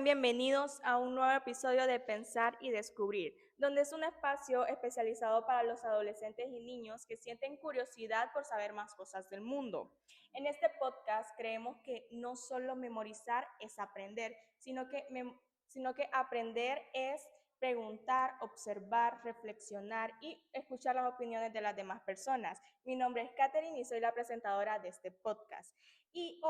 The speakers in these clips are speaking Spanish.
Sean bienvenidos a un nuevo episodio de Pensar y Descubrir, donde es un espacio especializado para los adolescentes y niños que sienten curiosidad por saber más cosas del mundo. En este podcast creemos que no solo memorizar es aprender, sino que aprender es preguntar, observar, reflexionar y escuchar las opiniones de las demás personas. Mi nombre es Katherine y soy la presentadora de este podcast. Y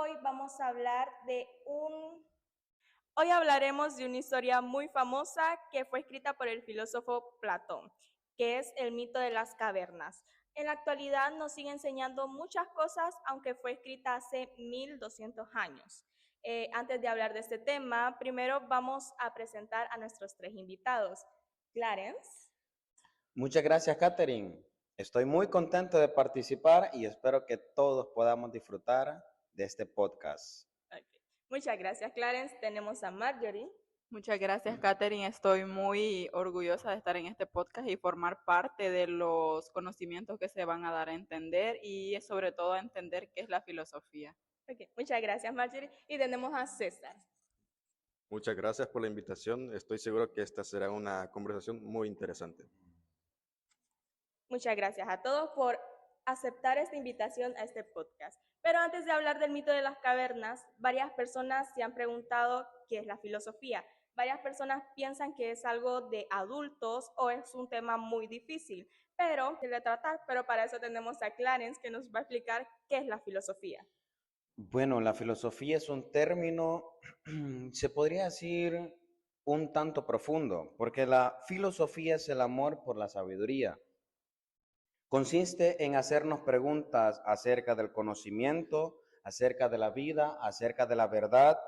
Hoy hablaremos de una historia muy famosa que fue escrita por el filósofo Platón, que es el mito de las cavernas. En la actualidad nos sigue enseñando muchas cosas, aunque fue escrita hace 1200 años. Antes de hablar de este tema, primero vamos a presentar a nuestros tres invitados. Clarence. Muchas gracias, Katherine. Estoy muy contento de participar y espero que todos podamos disfrutar de este podcast. Okay. Muchas gracias, Clarence. Tenemos a Marjorie. Muchas gracias, Katherine. Estoy muy orgullosa de estar en este podcast y formar parte de los conocimientos que se van a dar a entender y sobre todo a entender qué es la filosofía. Okay. Muchas gracias, Marjorie. Y tenemos a César. Muchas gracias por la invitación. Estoy seguro que esta será una conversación muy interesante. Muchas gracias a todos por aceptar esta invitación a este podcast. Pero antes de hablar del mito de las cavernas, varias personas se han preguntado qué es la filosofía. Varias personas piensan que es algo de adultos o es un tema muy difícil, pero para eso tenemos a Clarence que nos va a explicar qué es la filosofía. Bueno, la filosofía es un término, se podría decir, un tanto profundo, porque la filosofía es el amor por la sabiduría. Consiste en hacernos preguntas acerca del conocimiento, acerca de la vida, acerca de la verdad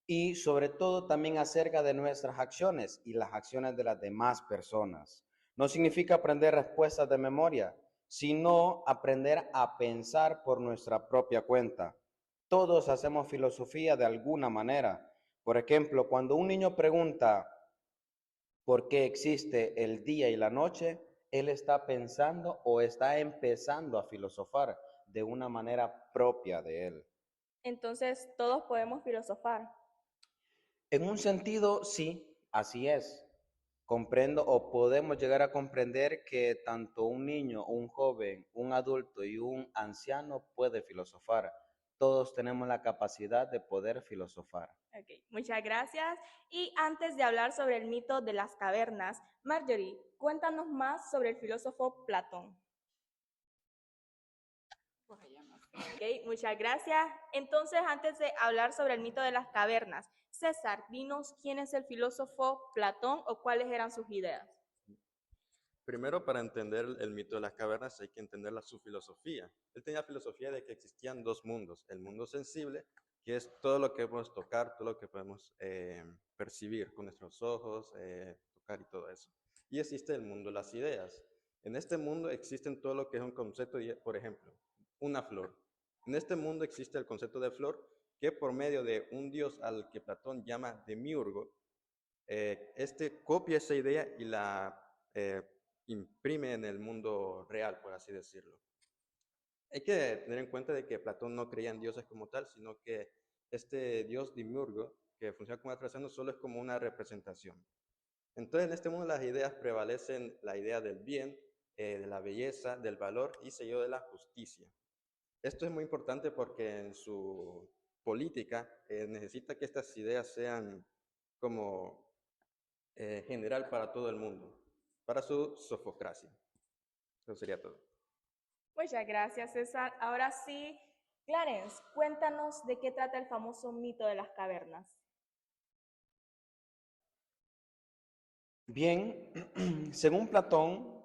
y sobre todo también acerca de nuestras acciones y las acciones de las demás personas. No significa aprender respuestas de memoria, sino aprender a pensar por nuestra propia cuenta. Todos hacemos filosofía de alguna manera. Por ejemplo, cuando un niño pregunta por qué existe el día y la noche, él está pensando o está empezando a filosofar de una manera propia de él. Entonces, todos podemos filosofar. En un sentido, sí, así es. Comprendo o podemos llegar a comprender que tanto un niño, un joven, un adulto y un anciano puede filosofar. Todos tenemos la capacidad de poder filosofar. Okay, muchas gracias. Y antes de hablar sobre el mito de las cavernas, Marjorie, cuéntanos más sobre el filósofo Platón. Okay, muchas gracias. Entonces, antes de hablar sobre el mito de las cavernas, César, dinos quién es el filósofo Platón o cuáles eran sus ideas. Primero, para entender el mito de las cavernas hay que entender su filosofía. Él tenía la filosofía de que existían dos mundos. El mundo sensible, que es todo lo que podemos tocar, todo lo que podemos percibir con nuestros ojos, tocar y todo eso. Y existe el mundo de las ideas. En este mundo existen todo lo que es un concepto, por ejemplo, una flor. En este mundo existe el concepto de flor que por medio de un dios al que Platón llama Demiurgo, este copia esa idea y la imprime en el mundo real, por así decirlo. Hay que tener en cuenta de que Platón no creía en dioses como tal, sino que este dios Demiurgo, que funciona como atrasando, solo es como una representación. Entonces, en este mundo las ideas prevalecen la idea del bien, de la belleza, del valor y sello de la justicia. Esto es muy importante porque en su política necesita que estas ideas sean como general para todo el mundo, para su sofocracia. Eso sería todo. Muchas gracias, César. Ahora sí, Clarence, cuéntanos de qué trata el famoso mito de las cavernas. Bien, según Platón,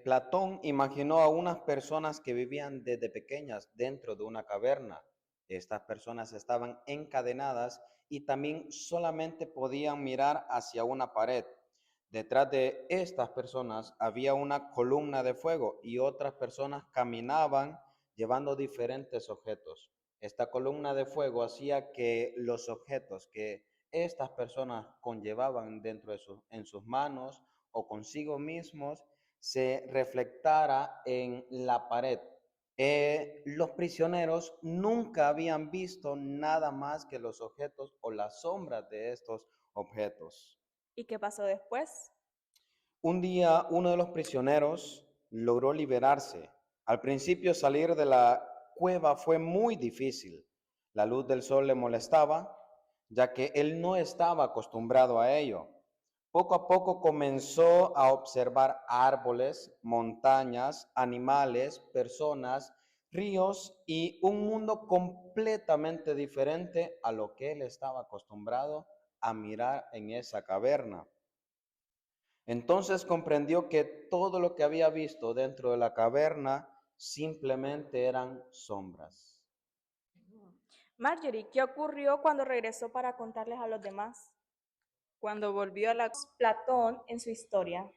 Platón imaginó a unas personas que vivían desde pequeñas dentro de una caverna. Estas personas estaban encadenadas y también solamente podían mirar hacia una pared. Detrás de estas personas había una columna de fuego y otras personas caminaban llevando diferentes objetos. Esta columna de fuego hacía que los objetos que estas personas conllevaban en sus manos o consigo mismos se reflectara en la pared. los prisioneros nunca habían visto nada más que los objetos o las sombras de estos objetos. ¿Y qué pasó después? Un día uno de los prisioneros logró liberarse. Al principio salir de la cueva fue muy difícil. La luz del sol le molestaba, ya que él no estaba acostumbrado a ello. Poco a poco comenzó a observar árboles, montañas, animales, personas, ríos y un mundo completamente diferente a lo que él estaba acostumbrado a mirar en esa caverna. Entonces comprendió que todo lo que había visto dentro de la caverna simplemente eran sombras. Marjorie, ¿qué ocurrió cuando regresó para contarles a los demás? Cuando volvió a la Platón en su historia.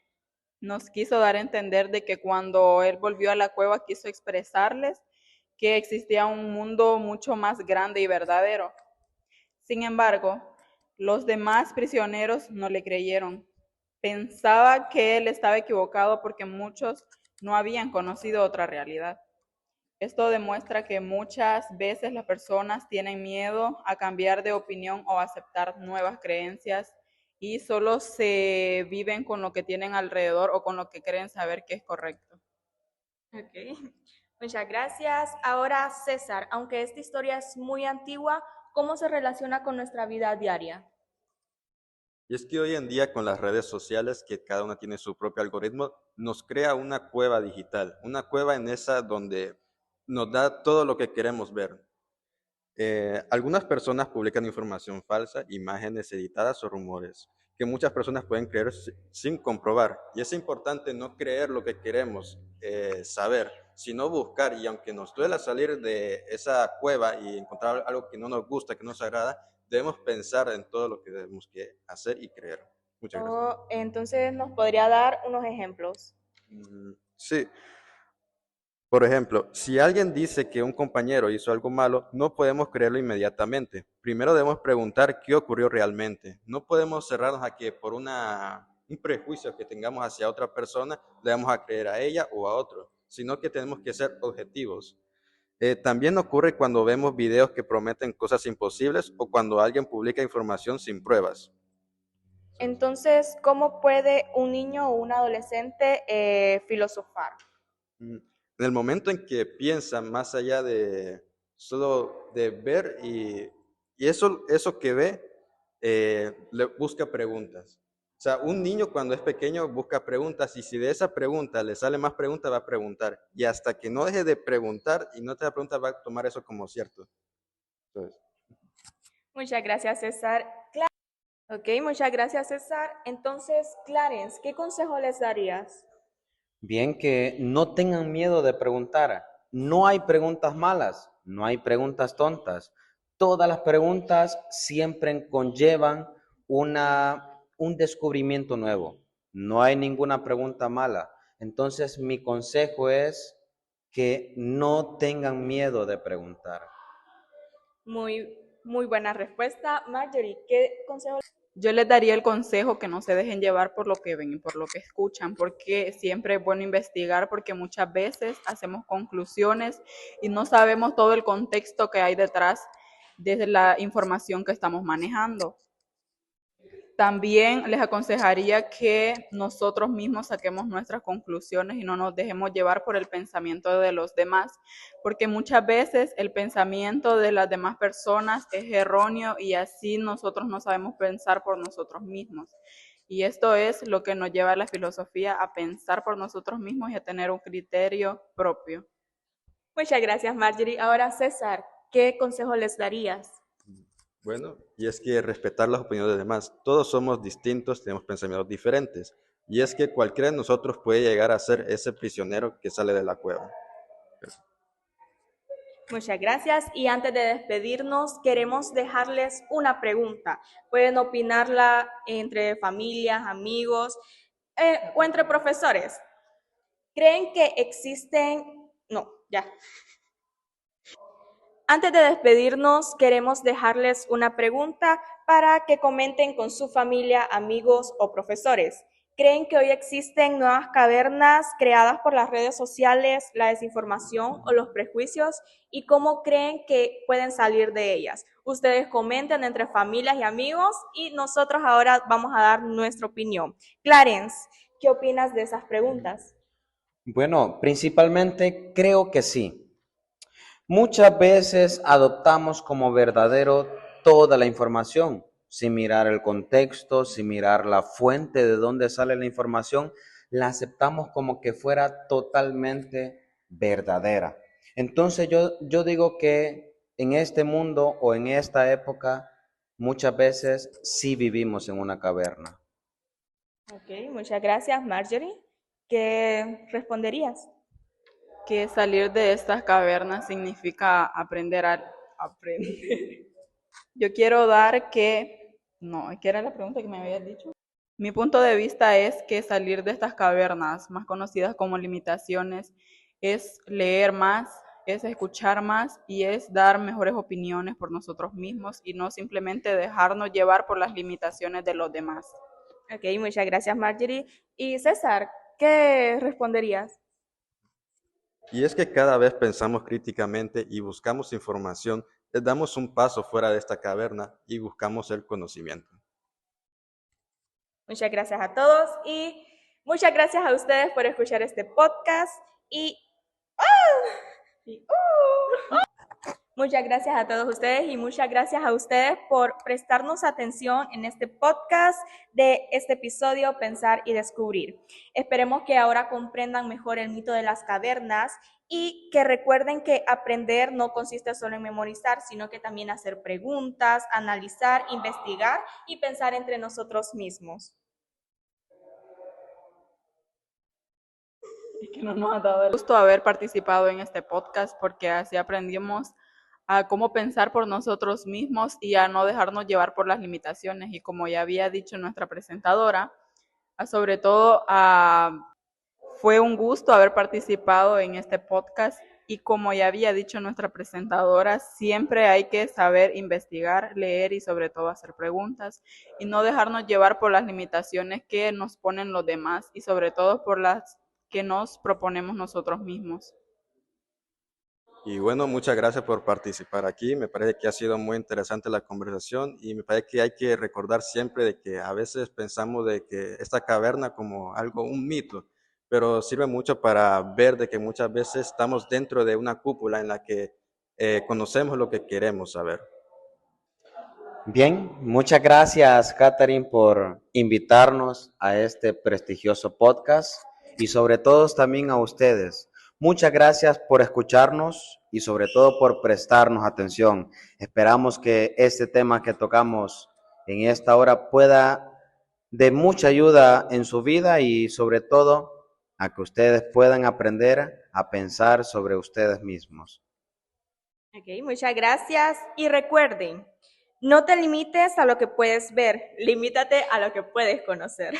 nos quiso dar a entender de que cuando él volvió a la cueva quiso expresarles que existía un mundo mucho más grande y verdadero. Sin embargo, los demás prisioneros no le creyeron. Pensaba que él estaba equivocado porque muchos no habían conocido otra realidad. Esto demuestra que muchas veces las personas tienen miedo a cambiar de opinión o aceptar nuevas creencias y solo se viven con lo que tienen alrededor o con lo que creen saber que es correcto. Ok, muchas gracias. Ahora, César, aunque esta historia es muy antigua, ¿cómo se relaciona con nuestra vida diaria? Y es que hoy en día con las redes sociales, que cada una tiene su propio algoritmo, nos crea una cueva digital, una cueva en esa donde nos da todo lo que queremos ver. Algunas personas publican información falsa, imágenes editadas o rumores que muchas personas pueden creer sin comprobar. Y es importante no creer lo que queremos saber, sino buscar. Y aunque nos duela salir de esa cueva y encontrar algo que no nos gusta, que no nos agrada, debemos pensar en todo lo que debemos que hacer y creer. Muchas gracias. Entonces, ¿nos podría dar unos ejemplos? Sí. Por ejemplo, si alguien dice que un compañero hizo algo malo, no podemos creerlo inmediatamente. Primero debemos preguntar qué ocurrió realmente. No podemos cerrarnos a que por un prejuicio que tengamos hacia otra persona, le vamos a creer a ella o a otro, sino que tenemos que ser objetivos. También ocurre cuando vemos videos que prometen cosas imposibles o cuando alguien publica información sin pruebas. Entonces, ¿cómo puede un niño o un adolescente filosofar? En el momento en que piensa más allá de solo de ver y eso que ve, le busca preguntas. O sea, un niño cuando es pequeño busca preguntas y si de esa pregunta le sale más preguntas, va a preguntar. Y hasta que no deje de preguntar y no te da preguntas, va a tomar eso como cierto. Entonces, Muchas gracias, César. Ok, muchas gracias, César. Entonces, Clarence, ¿qué consejo les darías? Bien, que no tengan miedo de preguntar. No hay preguntas malas, no hay preguntas tontas. Todas las preguntas siempre conllevan un descubrimiento nuevo. No hay ninguna pregunta mala. Entonces, mi consejo es que no tengan miedo de preguntar. Muy buena respuesta. Marjorie, ¿qué consejo? Yo les daría el consejo que no se dejen llevar por lo que ven y por lo que escuchan, porque siempre es bueno investigar, porque muchas veces hacemos conclusiones y no sabemos todo el contexto que hay detrás de la información que estamos manejando. También les aconsejaría que nosotros mismos saquemos nuestras conclusiones y no nos dejemos llevar por el pensamiento de los demás, porque muchas veces el pensamiento de las demás personas es erróneo y así nosotros no sabemos pensar por nosotros mismos. Y esto es lo que nos lleva a la filosofía, a pensar por nosotros mismos y a tener un criterio propio. Muchas gracias, Marjorie. Ahora, César, ¿qué consejo les darías? bueno, y es que respetar las opiniones de los demás. Todos somos distintos, tenemos pensamientos diferentes. Y es que cualquiera de nosotros puede llegar a ser ese prisionero que sale de la cueva. Muchas gracias. Y antes de despedirnos, queremos dejarles una pregunta. Pueden opinarla entre familias, amigos o entre profesores. ¿Creen que existen? No, ya. Antes de despedirnos, queremos dejarles una pregunta para que comenten con su familia, amigos o profesores. ¿Creen que hoy existen nuevas cavernas creadas por las redes sociales, la desinformación o los prejuicios? ¿Y cómo creen que pueden salir de ellas? Ustedes comenten entre familias y amigos y nosotros ahora vamos a dar nuestra opinión. Clarence, ¿qué opinas de esas preguntas? Bueno, principalmente creo que sí. Muchas veces adoptamos como verdadero toda la información, sin mirar el contexto, sin mirar la fuente de dónde sale la información, la aceptamos como que fuera totalmente verdadera. Entonces yo digo que en este mundo o en esta época, muchas veces sí vivimos en una caverna. Ok, muchas gracias, Marjorie. ¿Qué responderías? Que salir de estas cavernas significa aprender a aprender. Yo quiero dar que, no, ¿qué era la pregunta que me habías dicho? Mi punto de vista es que salir de estas cavernas, más conocidas como limitaciones, es leer más, es escuchar más y es dar mejores opiniones por nosotros mismos y no simplemente dejarnos llevar por las limitaciones de los demás. Ok, muchas gracias, Marjorie. Y César, ¿qué responderías? Y es que cada vez pensamos críticamente y buscamos información, damos un paso fuera de esta caverna y buscamos el conocimiento. Muchas gracias a todos y muchas gracias a ustedes por escuchar este podcast y muchas gracias a todos ustedes y muchas gracias a ustedes por prestarnos atención en este podcast de este episodio Pensar y Descubrir. Esperemos que ahora comprendan mejor el mito de las cavernas y que recuerden que aprender no consiste solo en memorizar, sino que también hacer preguntas, analizar, investigar y pensar entre nosotros mismos. Es que no nos ha dado el gusto haber participado en este podcast porque así aprendimos a cómo pensar por nosotros mismos y a no dejarnos llevar por las limitaciones. Y como ya había dicho nuestra presentadora, sobre todo fue un gusto haber participado en este podcast y como ya había dicho nuestra presentadora, siempre hay que saber investigar, leer y sobre todo hacer preguntas y no dejarnos llevar por las limitaciones que nos ponen los demás y sobre todo por las que nos proponemos nosotros mismos. Y bueno, muchas gracias por participar aquí. Me parece que ha sido muy interesante la conversación y me parece que hay que recordar siempre de que a veces pensamos de que esta caverna como algo, un mito, pero sirve mucho para ver de que muchas veces estamos dentro de una cúpula en la que conocemos lo que queremos saber. Bien, muchas gracias, Catherine, por invitarnos a este prestigioso podcast y sobre todo también a ustedes. Muchas gracias por escucharnos y sobre todo por prestarnos atención. Esperamos que este tema que tocamos en esta hora pueda de mucha ayuda en su vida y sobre todo a que ustedes puedan aprender a pensar sobre ustedes mismos. Ok, muchas gracias y recuerden, no te limites a lo que puedes ver, limítate a lo que puedes conocer.